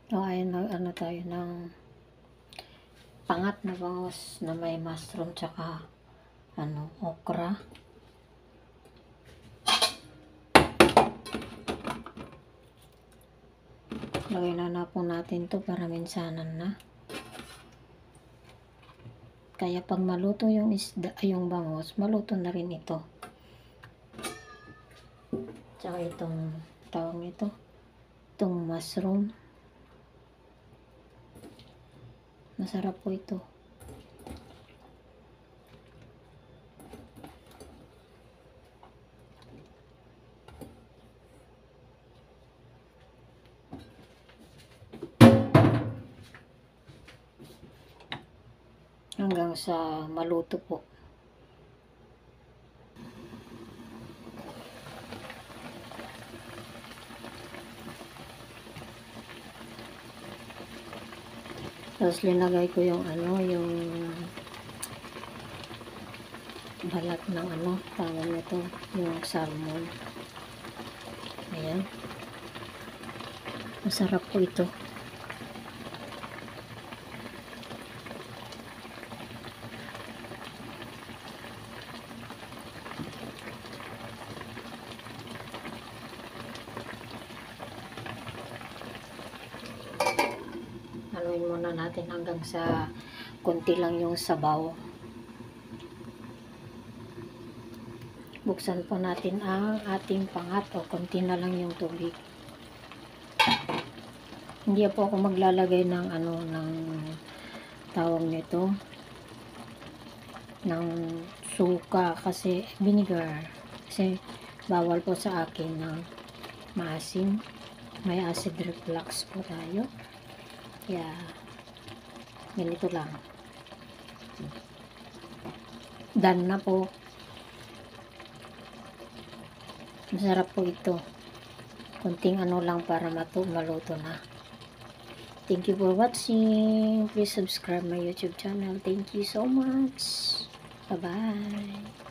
So, ayun, ano tayo ng pangat na bangus na may mushroom tsaka okra. Lagay na po natin to para minsanan na. Kaya pag maluto yung isda, yung bangus, maluto na rin ito. Tsaka itong tawag nito, itong mushroom. Masarap po ito. Hanggang sa maluto po. Tapos linagay ko yung yung balat ng tawag nito, yung salmon. Ayan. Masarap po ito. Haluin muna natin hanggang sa konti lang yung sabaw. Buksan po natin ang ating pangat o konti na lang yung tubig. Hindi po ako maglalagay ng ng tawag nito, ng suka kasi vinegar. Kasi bawal po sa akin ng maasim. May acid reflux po tayo. Kaya ganito lang. Done na po. Masarap po ito. Kunting lang para maluto na. Thank you for watching. Please subscribe my YouTube channel. Thank you so much. Bye-bye.